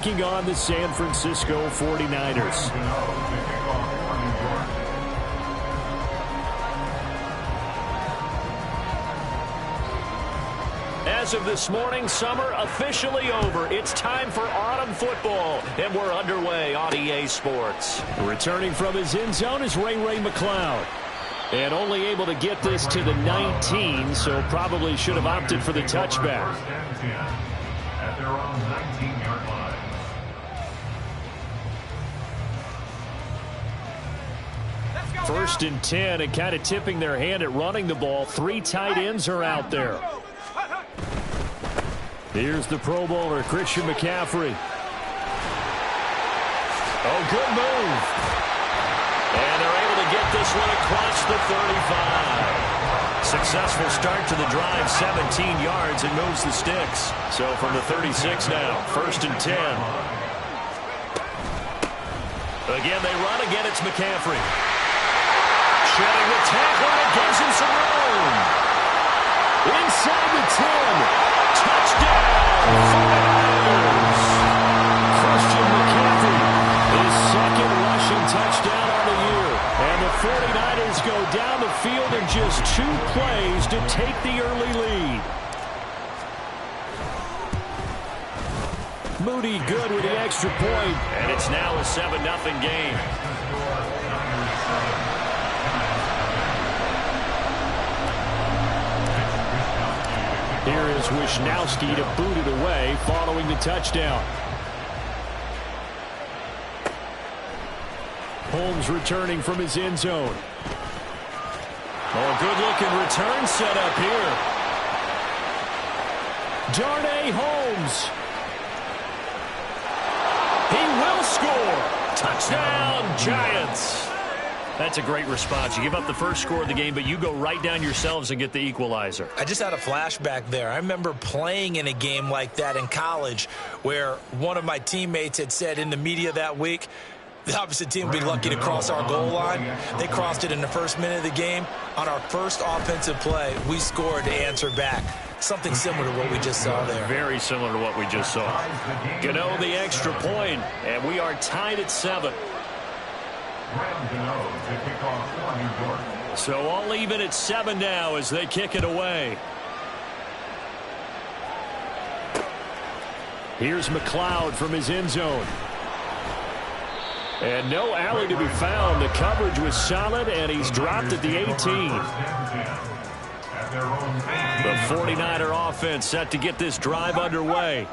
Taking on the San Francisco 49ers. As of this morning, summer officially over. It's time for autumn football, and we're underway on EA Sports. Returning from his end zone is Ray McLeod. And only able to get this to the 19, so probably should have opted for the touchback. At their own 19-yard line. First and 10, and kind of tipping their hand at running the ball. 3 tight ends are out there. Here's the Pro Bowler, Christian McCaffrey. Oh, good move. And they're able to get this one across the 35. Successful start to the drive, 17 yards, and moves the sticks. So from the 36 now, first and 10. Again, they run. Again, it's McCaffrey. Shedding the tackle, and it gives him some room. Inside the 10. Touchdown, 49ers. Christian McCaffrey, his second rushing touchdown on the year. And the 49ers go down the field in just 2 plays to take the early lead. Moody good with the extra point. And it's now a 7-0 game. Here is Wishnowski to boot it away following the touchdown. Holmes returning from his end zone. Oh, good-looking return set up here. Darnay Holmes. He will score. Touchdown, Giants. That's a great response. You give up the first score of the game, but you go right down yourselves and get the equalizer. I just had a flashback there. I remember playing in a game like that in college where one of my teammates had said in the media that week, the opposite team would be lucky to cross our goal line. They crossed it in the first minute of the game. On our first offensive play, we scored to answer back. Something similar to what we just saw there. Very similar to what we just saw. Gano the extra point, and we are tied at 7. So all even at 7 now as they kick it away. Here's McLeod from his end zone. And no alley to be found. The coverage was solid, and he's dropped at the 18. The 49er offense set to get this drive underway.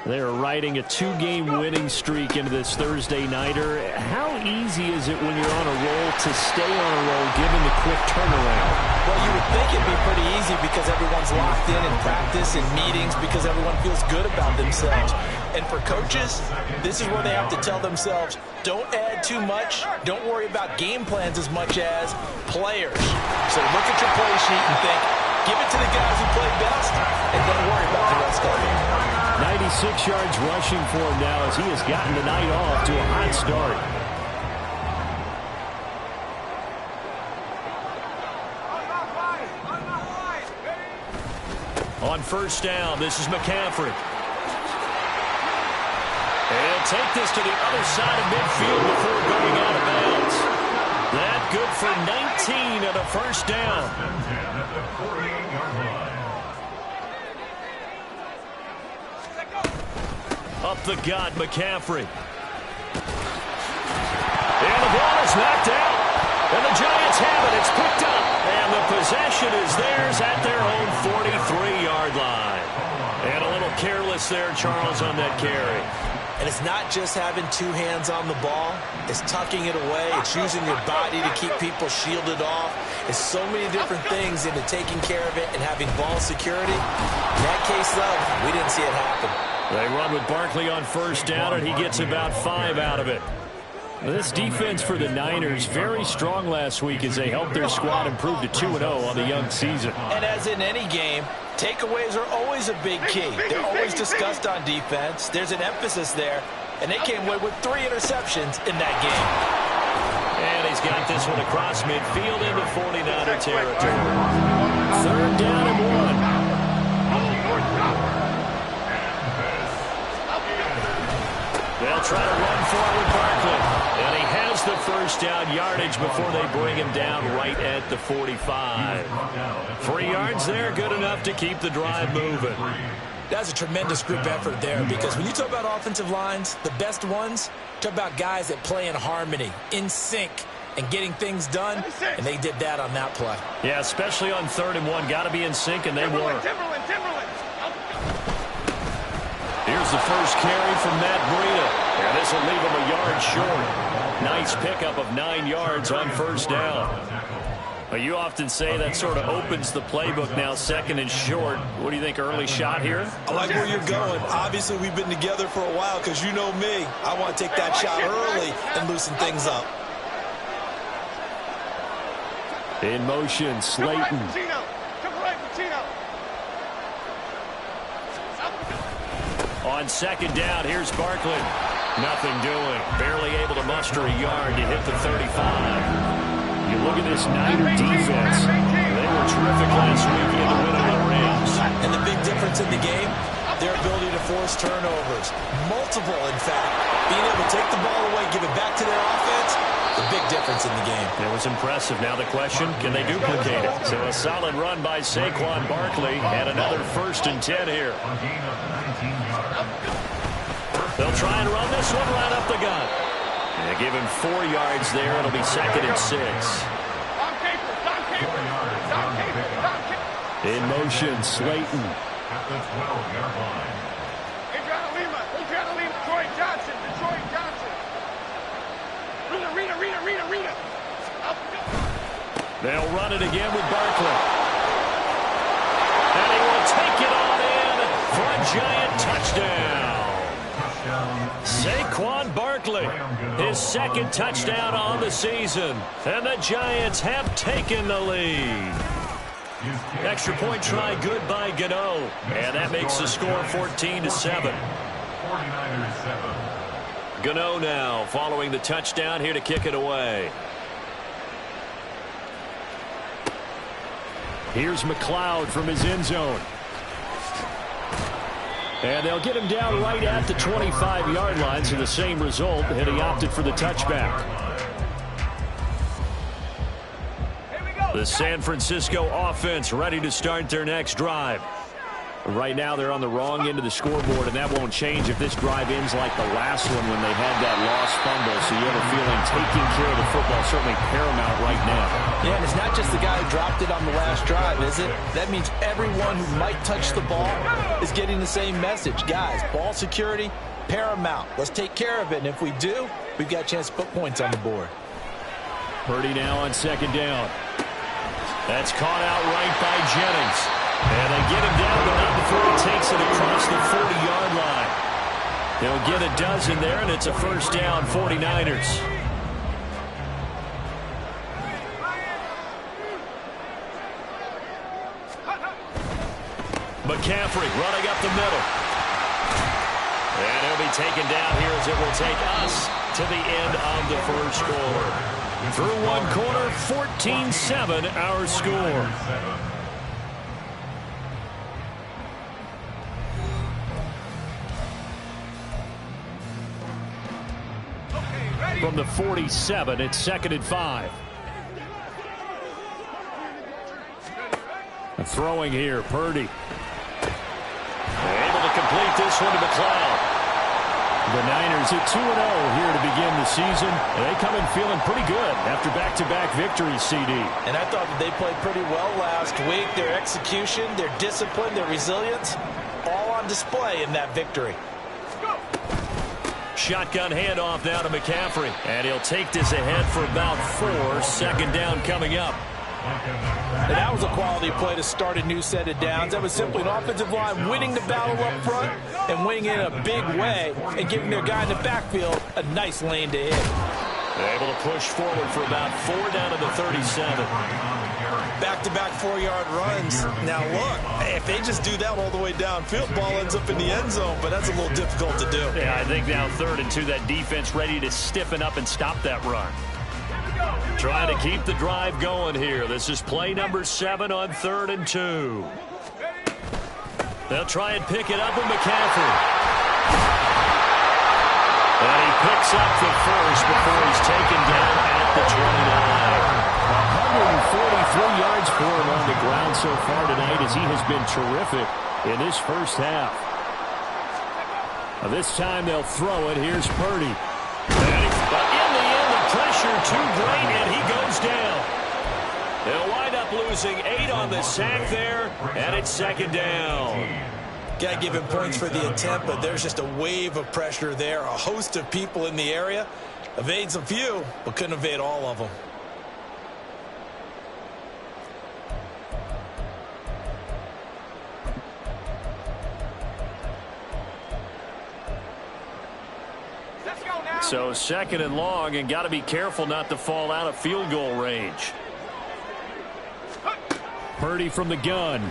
They're riding a 2-game winning streak into this Thursday nighter. How easy is it when you're on a roll to stay on a roll given the quick turnaround? Well, you would think it'd be pretty easy because everyone's locked in practice and meetings because everyone feels good about themselves. And for coaches, this is where they have to tell themselves, don't add too much. Don't worry about game plans as much as players. So look at your play sheet and think, give it to the guys who play best and don't worry about the rest of them. 96 yards rushing for him now as he has gotten the night off to a hot start. On first down, this is McCaffrey. And he'll take this to the other side of midfield before going out of bounds. That good for 19 and a first down. Up the gut, McCaffrey. And the ball is knocked out. And the Giants have it. It's picked up. And the possession is theirs at their own 43-yard line. And a little careless there, Charles, on that carry. And it's not just having 2 hands on the ball. It's tucking it away. It's using your body to keep people shielded off. It's so many different things into taking care of it and having ball security. In that case, though, we didn't see it happen. They run with Barkley on first down, and he gets about 5 out of it. This defense for the Niners, very strong last week as they helped their squad improve to 2-0 on the young season. And as in any game, takeaways are always a big key. They're always discussed on defense. There's an emphasis there, and they came away with 3 interceptions in that game. And he's got this one across midfield into 49er territory. 3rd down and 1. They'll try to run forward Barkley. And he has the first down yardage before they bring him down right at the 45. 3 yards there, good enough to keep the drive moving. That's a tremendous group effort there, because when you talk about offensive lines, the best ones, talk about guys that play in harmony, in sync, and getting things done, and they did that on that play. Yeah, especially on 3rd and 1. Got to be in sync, and they were. Here's the first carry from Matt Breida. And this will leave him a yard short. Nice pickup of 9 yards on first down. Well, you often say that sort of opens the playbook now, 2nd and short. What do you think, early shot here? I like where you're going. Obviously, we've been together for a while, because you know me. I want to take that shot early and loosen things up. In motion, Slayton. On 2nd down, here's Barkley. Nothing doing. Barely able to muster a yard to hit the 35. You look at this Niner defense. They were terrific last week in the win over the Rams. And the big difference in the game, their ability to force turnovers. Multiple, in fact. Being able to take the ball away, give it back to their offense, the big difference in the game. It was impressive. Now the question, can they duplicate it? So a solid run by Saquon Barkley and another 1st and 10 here. They'll try and run this one right up the gut. They give him 4 yards there. It'll be 2nd and 6. In motion, Slayton. At the 12-yard line. They'll run it again with Barkley. And he will take it on in for a giant touchdown. Saquon Barkley, his 2nd touchdown on the season. And the Giants have taken the lead. Extra point try good by Gano. And that makes the score 14-7. 49ers 7. Gano now following the touchdown here to kick it away. Here's McLeod from his end zone. And they'll get him down right at the 25-yard line, so the same result, and he opted for the touchback. The San Francisco offense ready to start their next drive. Right now they're on the wrong end of the scoreboard, and that won't change if this drive ends like the last one when they had that lost fumble. So you have a feeling taking care of the football is certainly paramount right now. Yeah, and it's not just the guy who dropped it on the last drive, is it? That means everyone who might touch the ball is getting the same message. Guys, ball security, paramount. Let's take care of it, and if we do, we've got a chance to put points on the board. Purdy now on 2nd down. That's caught out right by Jennings. And they get him down, but not before he takes it across the 40-yard line. They'll get a dozen there, and it's a first down, 49ers. McCaffrey running up the middle. And he'll be taken down here as it will take us to the end of the first quarter. Through one quarter, 14-7 our score. From the 47, it's 2nd and 5. Throwing here, Purdy. Able to complete this one to McLeod. The Niners at 2-0 here to begin the season. They come in feeling pretty good after back-to-back victories, CD. And I thought that they played pretty well last week. Their execution, their discipline, their resilience, all on display in that victory. Shotgun handoff now to McCaffrey. And he'll take this ahead for about 4. 2nd down coming up. And that was a quality play to start a new set of downs. That was simply an offensive line winning the battle up front and winning in a big way and giving their guy in the backfield a nice lane to hit. They're able to push forward for about 4 down to the 37. Back-to-back 4-yard runs. Now look, if they just do that all the way downfield, ball ends up in the end zone, but that's a little difficult to do. Yeah, I think now 3rd and 2, that defense ready to stiffen up and stop that run. Trying to keep the drive going here. This is play number 7 on 3rd and 2. They'll try and pick it up with McCaffrey. picks up the first before he's taken down at the 29. 143 yards for him on the ground so far tonight as he has been terrific in this first half. This time they'll throw it. Here's Purdy. But in the end, the pressure too great, and he goes down. They'll wind up losing 8 on the sack there, and it's second down. Got to give him points for the attempt, but there's just a wave of pressure there. A host of people in the area. Evades a few, but couldn't evade all of them. So second and long, and got to be careful not to fall out of field goal range. Purdy from the gun.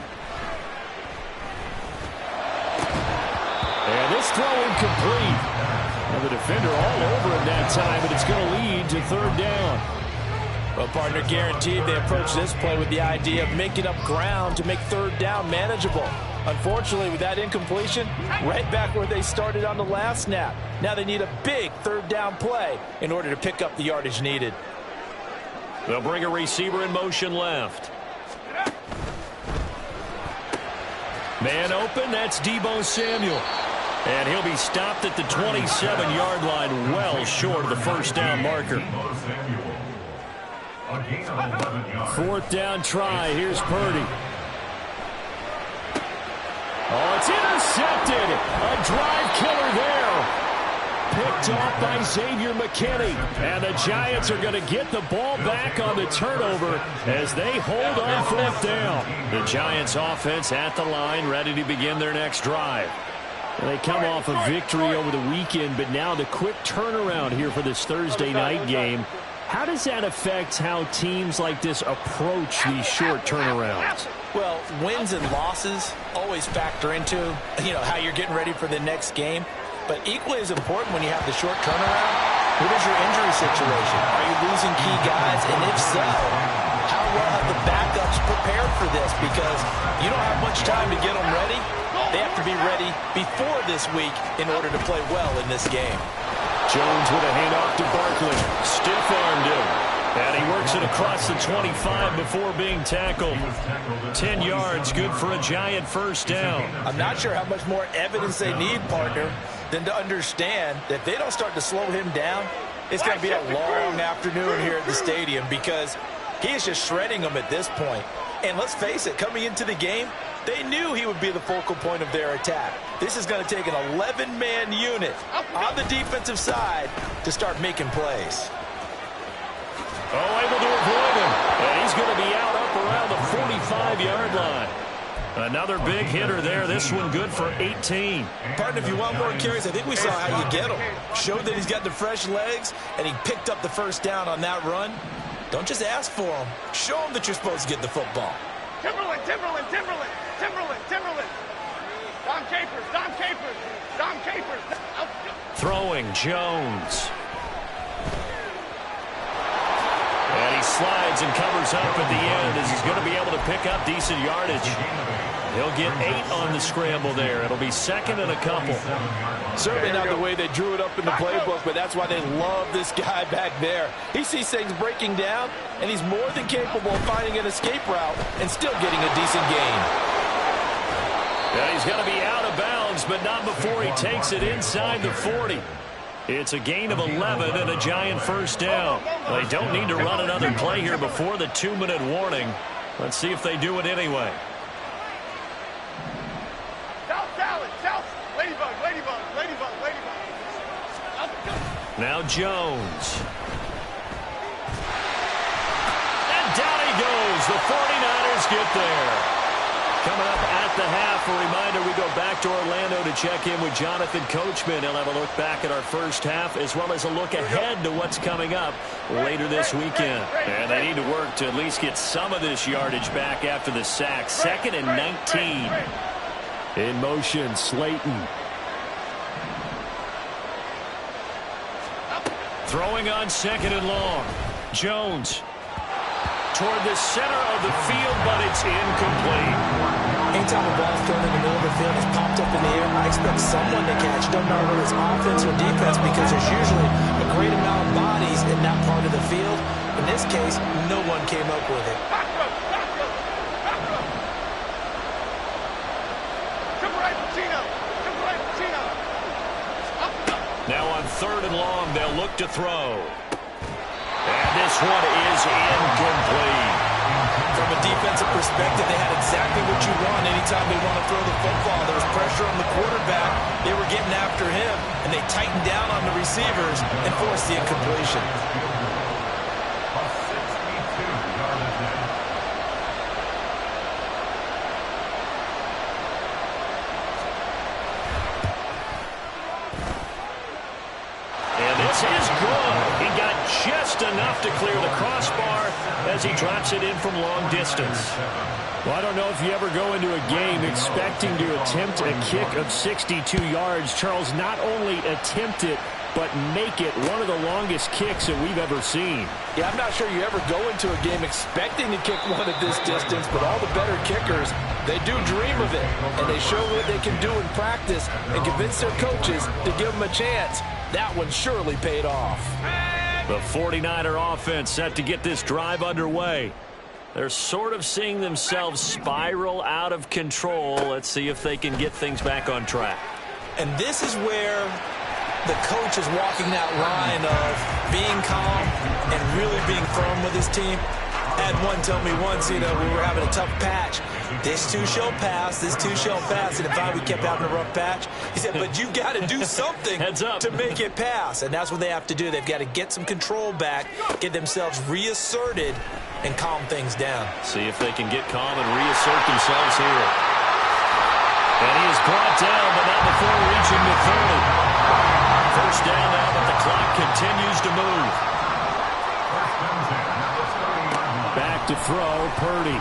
And this throw incomplete. And the defender all over him that time, but it's going to lead to third down. Well, partner, guaranteed they approach this play with the idea of making up ground to make third down manageable. Unfortunately, with that incompletion, right back where they started on the last snap. Now they need a big third down play in order to pick up the yardage needed. They'll bring a receiver in motion left. Man open, that's Deebo Samuel. And he'll be stopped at the 27-yard line, well short of the first down marker. Fourth down try, here's Purdy. Oh, it's intercepted. A drive killer there. Picked off by Xavier McKinney. And the Giants are going to get the ball back on the turnover as they hold on fourth down. The Giants offense at the line, ready to begin their next drive. And they come off a victory over the weekend, but now the quick turnaround here for this Thursday night game. How does that affect how teams like this approach these short turnarounds? Well, wins and losses always factor into, how you're getting ready for the next game. But equally as important when you have the short turnaround, what is your injury situation? Are you losing key guys? And if so, how well have the backups prepared for this? Because you don't have much time to get them ready. They have to be ready before this week in order to play well in this game. Jones with a handoff to Barkley. Stiff-armed him. And he works it across the 25 before being tackled. 10 yards, good for a Giant first down. I'm not sure how much more evidence they need, partner, than to understand that if they don't start to slow him down, it's going to be a long afternoon here at the stadium because he is just shredding them at this point. And let's face it, coming into the game, they knew he would be the focal point of their attack. This is going to take an 11-man unit on the defensive side to start making plays. Oh, able to avoid him. And he's going to be out up around the 45-yard line. Another big hitter there. This one good for 18. Partner, if you want more carries, I think we saw how you get him. Showed that he's got the fresh legs, and he picked up the first down on that run. Don't just ask for him. Show him that you're supposed to get the football. Timberland. Dom Capers. Throwing Jones. And he slides and covers up at the end as he's going to be able to pick up decent yardage. He'll get 8 on the scramble there. It'll be second and a couple. Certainly not the way they drew it up in the playbook, but that's why they love this guy back there. He sees things breaking down, and he's more than capable of finding an escape route and still getting a decent gain. Yeah, he's going to be out of bounds, but not before he takes it inside the 40. It's a gain of 11 and a Giant first down. They don't need to run another play here before the 2-minute warning. Let's see if they do it anyway. Now Jones. And down he goes. The 49ers get there. Coming up at the half, a reminder, we go back to Orlando to check in with Jonathan Coachman. He'll have a look back at our first half as well as a look ahead to what's coming up later this weekend. And they need to work to at least get some of this yardage back after the sack. Second and 19. In motion, Slayton. Throwing on second and long. Jones toward the center of the field, but it's incomplete. Anytime a ball's thrown in the middle of the field, it's popped up in the air, I expect someone to catch. Doesn't matter whether it's offense or defense because there's usually that part of the field. In this case, no one came up with it. Now on 3rd and long, they'll look to throw. And this one is incomplete. From a defensive perspective, they had exactly what you want anytime they want to throw the football. There was pressure on the quarterback. They were getting after him, and they tightened down on the receivers and forced the incompletion. This is good. He got just enough to clear the crossbar as he drops it in from long distance. Well, I don't know if you ever go into a game expecting to attempt a kick of 62 yards. Charles, not only attempt it, but make it one of the longest kicks that we've ever seen. Yeah, I'm not sure you ever go into a game expecting to kick one at this distance, but all the better kickers, they do dream of it, and they show what they can do in practice and convince their coaches to give them a chance. That one surely paid off. The 49er offense set to get this drive underway. They're sort of seeing themselves spiral out of control. Let's see if they can get things back on track. And this is where the coach is walking that line of being calm and really being firm with his team. I had one tell me once, we were having a tough patch. This too shall pass, this too shall pass. And if we kept having a rough patch, he said, but you got to do something to make it pass. And that's what they have to do. They've got to get some control back, get themselves reasserted, and calm things down. See if they can get calm and reassert themselves here. And he is brought down, but not before reaching the 30. First down now, but the clock continues to move. Back to throw, Purdy.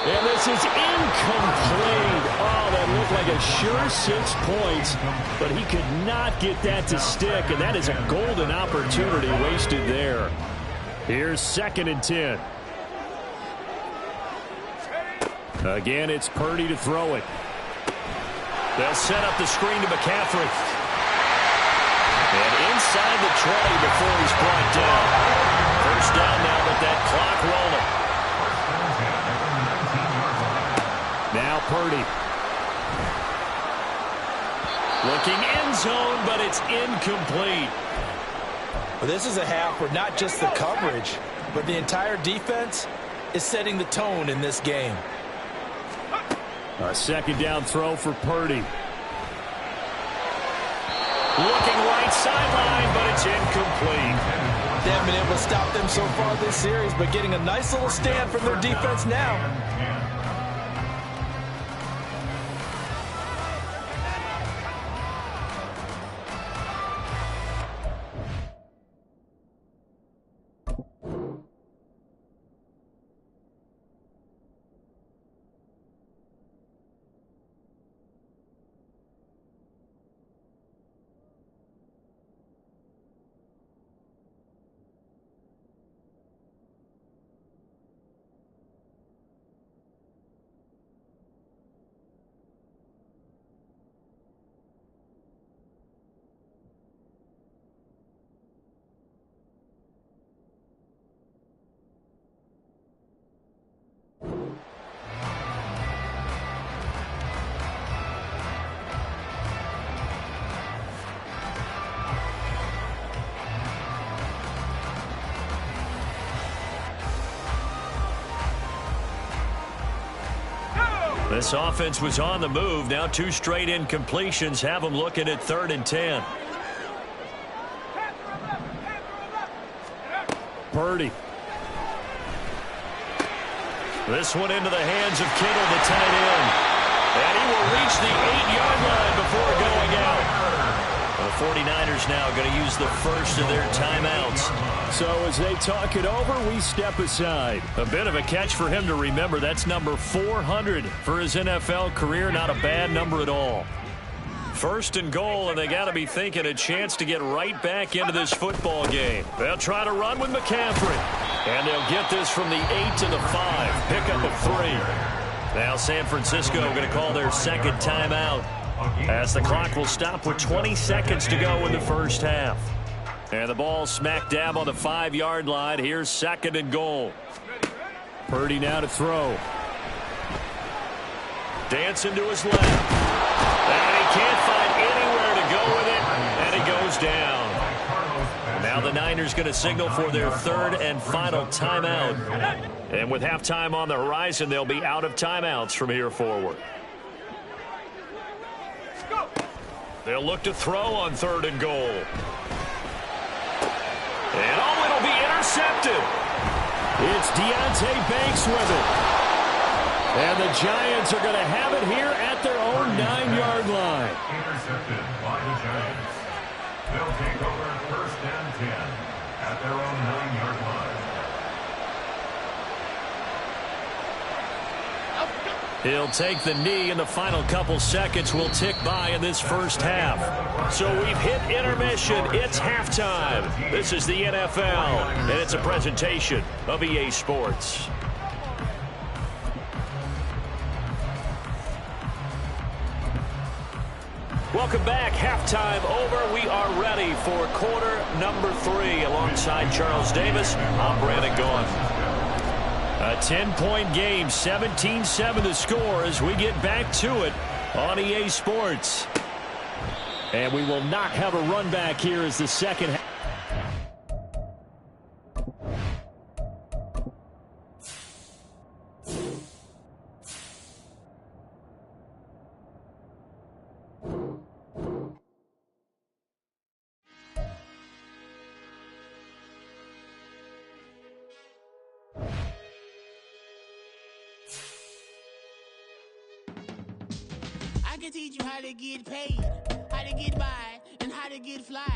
And this is incomplete. Oh, that looked like a sure 6 points, but he could not get that to stick, and that is a golden opportunity wasted there. Here's 2nd and 10. Again, it's Purdy to throw it. They'll set up the screen to McCaffrey. And inside the 20 before he's brought down. First down now with that clock rolling. Now Purdy. Looking end zone, but it's incomplete. Well, this is a half where not just the coverage, but the entire defense is setting the tone in this game. A 2nd down throw for Purdy. Looking right sideline, but it's incomplete. They haven't been able to stop them so far this series, but getting a nice little stand from their defense now. This offense was on the move. Now 2 straight incompletions have them looking at 3rd and 10. Purdy. This one into the hands of Kittle, the tight end. And he will reach the 8-yard line before going out. The 49ers now going to use the first of their timeouts. So as they talk it over, we step aside. A bit of a catch for him to remember. That's number 400 for his NFL career. Not a bad number at all. 1st and goal, and they got to be thinking a chance to get right back into this football game. They'll try to run with McCaffrey. And they'll get this from the 8 to the 5. Pick up of 3. Now San Francisco going to call their 2nd timeout. as the clock will stop with 20 seconds to go in the first half. And the ball smack dab on the 5-yard line. Here's 2nd and goal. Purdy now to throw. Dancing to his left. And he can't find anywhere to go with it. And he goes down. Now the Niners going to signal for their 3rd and final timeout. And with halftime on the horizon, they'll be out of timeouts from here forward. They'll look to throw on 3rd and goal. And it'll be intercepted. It's Deonte Banks with it. And the Giants are going to have it here at their own 9-yard line. Intercepted by the Giants. They'll take over 1st and 10 at their own 9-yard line. He'll take the knee, and the final couple seconds will tick by in this first half. So we've hit intermission. It's halftime. This is the NFL, and it's a presentation of EA Sports. Welcome back. Halftime over. We are ready for quarter number 3. Alongside Charles Davis, I'm Brandon Gaughan. A 10-point game, 17-7 the score as we get back to it on EA Sports. And we will not have a run back here as the second half. I can teach you how to get paid, how to get by, and how to get fly.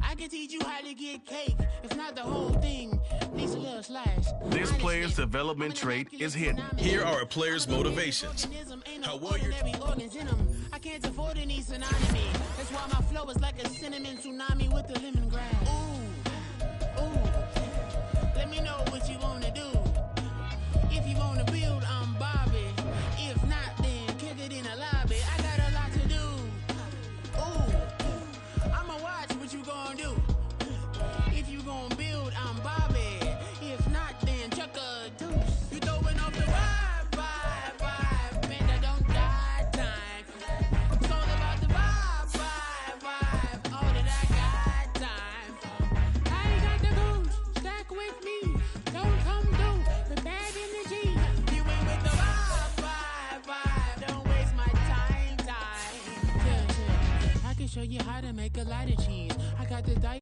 I can teach you how to get cake, if not the whole thing, needs a little slice. This player's development trait is hidden. Here are a player's motivations. How well you're... I can't afford any tsunami. That's why my flow is like a cinnamon tsunami with the lemongrass. Ooh, ooh. Let me know what you want to do. If you want to build, I'm Bobby. If not, then kick it in a lobby. I got a lot to do. Ooh, I'ma watch what you gonna do. If you gonna build, I'm Bobby. If not, then chuck a deuce. You throwing off the vibe, man, I don't die time. It's all about the vibe, all that I got time. I ain't got the goose, stack with me. Don't come through the bad energy. You ain't with the vibe, don't waste my time. Yeah. I can show you how to make a lot of cheese. I got the dice.